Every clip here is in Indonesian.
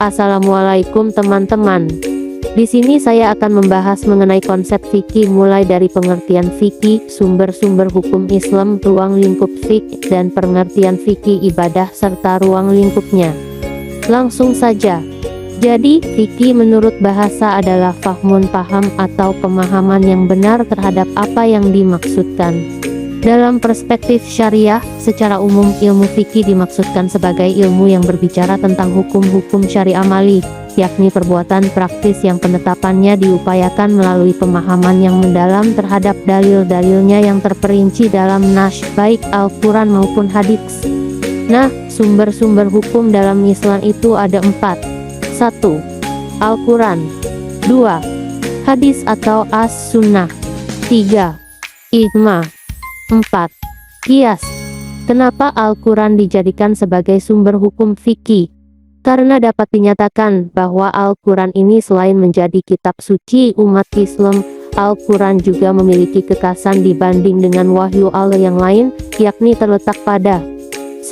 Assalamualaikum teman-teman. Di sini saya akan membahas mengenai konsep fikih mulai dari pengertian fikih, sumber-sumber hukum Islam, ruang lingkup fikih, dan pengertian fikih ibadah serta ruang lingkupnya. Langsung saja. Jadi, fikih menurut bahasa adalah fahmun, paham atau pemahaman yang benar terhadap apa yang dimaksudkan. Dalam perspektif syariah, secara umum ilmu fikih dimaksudkan sebagai ilmu yang berbicara tentang hukum-hukum syariah amali, yakni perbuatan praktis yang penetapannya diupayakan melalui pemahaman yang mendalam terhadap dalil-dalilnya yang terperinci dalam nas, baik Al-Quran maupun hadits. Nah, sumber-sumber hukum dalam Islam itu ada 4. 1. Al-Quran. 2. Hadis atau as-sunnah. 3. Ijma. 4. Qiyas. Kenapa Al-Quran dijadikan sebagai sumber hukum fikih? Karena dapat dinyatakan bahwa Al-Quran ini selain menjadi kitab suci umat Islam, Al-Quran juga memiliki kekhasan dibanding dengan wahyu Allah yang lain, yakni terletak pada 1.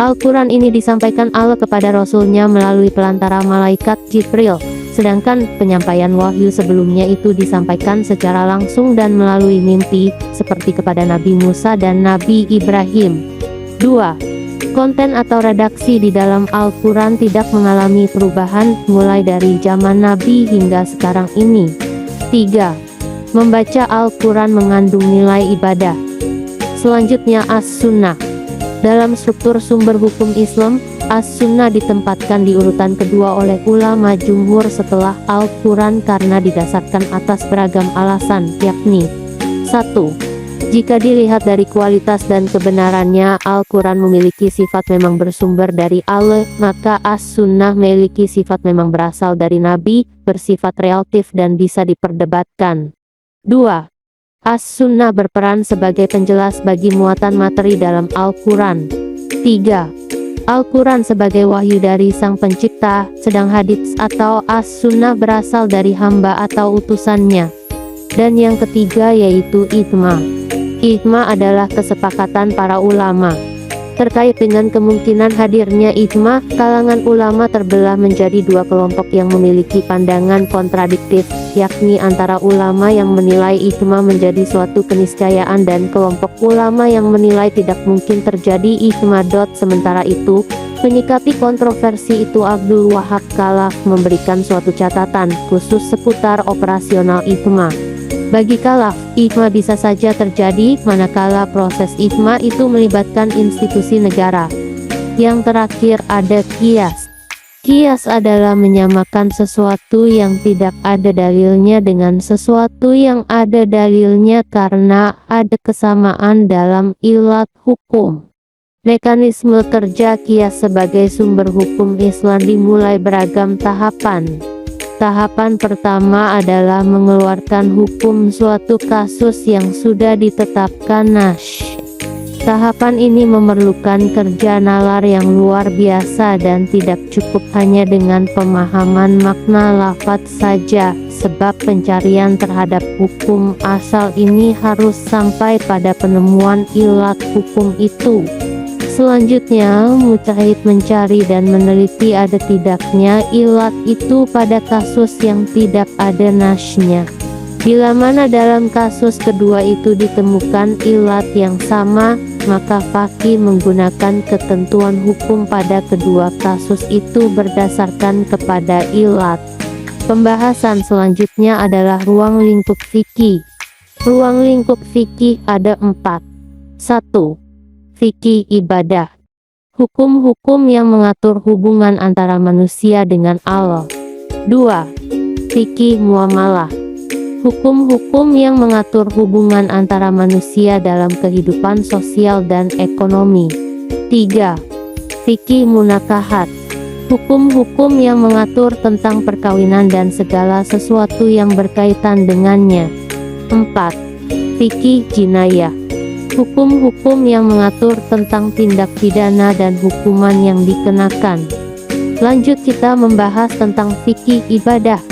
Al-Quran ini disampaikan Allah kepada Rasulnya melalui perantara malaikat Jibril, sedangkan penyampaian wahyu sebelumnya itu disampaikan secara langsung dan melalui mimpi, seperti kepada Nabi Musa dan Nabi Ibrahim. 2. Konten atau redaksi di dalam Al-Quran tidak mengalami perubahan, mulai dari zaman Nabi hingga sekarang ini. 3. Membaca Al-Quran mengandung nilai ibadah. Selanjutnya As-Sunnah. Dalam struktur sumber hukum Islam, As-Sunnah ditempatkan di urutan kedua oleh ulama jumhur setelah Al-Quran karena didasarkan atas beragam alasan, yakni 1. Jika dilihat dari kualitas dan kebenarannya, Al-Quran memiliki sifat memang bersumber dari Allah, maka As-Sunnah memiliki sifat memang berasal dari Nabi, bersifat relatif dan bisa diperdebatkan. 2. As-Sunnah berperan sebagai penjelas bagi muatan materi dalam Al-Quran. 3. Al-Quran sebagai wahyu dari Sang Pencipta, sedang hadits atau As-Sunnah berasal dari hamba atau utusannya. Dan yang ketiga yaitu ijma. Ijma adalah kesepakatan para ulama. Terkait dengan kemungkinan hadirnya ijma, kalangan ulama terbelah menjadi dua kelompok yang memiliki pandangan kontradiktif, yakni antara ulama yang menilai ijma menjadi suatu keniscayaan dan kelompok ulama yang menilai tidak mungkin terjadi ijma. Sementara itu, menyikapi kontroversi itu Abdul Wahab Khalaf memberikan suatu catatan khusus seputar operasional ijma. Bagi Khalaf, ijma bisa saja terjadi manakala proses ijma itu melibatkan institusi negara. Yang terakhir ada qiyas. Qiyas adalah menyamakan sesuatu yang tidak ada dalilnya dengan sesuatu yang ada dalilnya karena ada kesamaan dalam ilat hukum. Mekanisme kerja qiyas sebagai sumber hukum Islam dimulai beragam tahapan. Tahapan pertama adalah mengeluarkan hukum suatu kasus yang sudah ditetapkan nas. Tahapan ini memerlukan kerja nalar yang luar biasa dan tidak cukup hanya dengan pemahaman makna lafaz saja, sebab pencarian terhadap hukum asal ini harus sampai pada penemuan ilat hukum itu. Selanjutnya, mujtahid mencari dan meneliti ada tidaknya ilat itu pada kasus yang tidak ada nasnya. Bila mana dalam kasus kedua itu ditemukan ilat yang sama, maka faqih menggunakan ketentuan hukum pada kedua kasus itu berdasarkan kepada ilat. Pembahasan selanjutnya adalah ruang lingkup fikih. Ruang lingkup fikih ada 4. 1. Fikih ibadah. Hukum-hukum yang mengatur hubungan antara manusia dengan Allah. 2. Fikih muamalah. Hukum-hukum yang mengatur hubungan antara manusia dalam kehidupan sosial dan ekonomi. 3. Fikih munakahat. Hukum-hukum yang mengatur tentang perkawinan dan segala sesuatu yang berkaitan dengannya. 4. Fikih jinayah. Hukum-hukum yang mengatur tentang tindak pidana dan hukuman yang dikenakan. Lanjut kita membahas tentang fikih ibadah.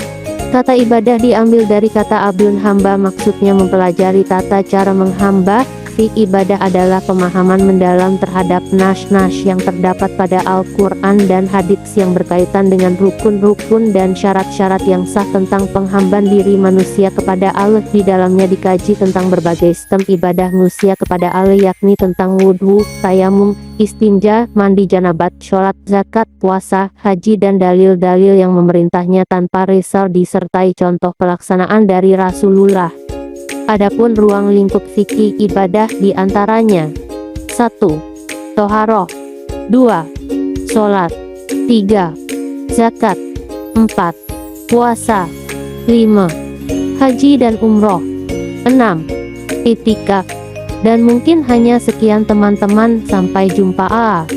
Kata ibadah diambil dari kata abdun hamba, maksudnya mempelajari tata cara menghamba, fik ibadah adalah pemahaman mendalam terhadap nas-nas yang terdapat pada Al-Quran dan hadits yang berkaitan dengan rukun-rukun dan syarat-syarat yang sah tentang penghambaan diri manusia kepada Allah. Di dalamnya dikaji tentang berbagai sistem ibadah manusia kepada Allah, yakni tentang wudhu, tayamum, istinja, mandi janabat, sholat, zakat, puasa, haji, dan dalil-dalil yang memerintahnya tanpa risal disertai contoh pelaksanaan dari Rasulullah. Adapun ruang lingkup fikih ibadah diantaranya: 1. Toharoh, 2. Sholat, 3. Zakat, 4. Puasa, 5. Haji dan umroh, 6. Itikaf. Dan mungkin hanya sekian teman-teman, sampai jumpa.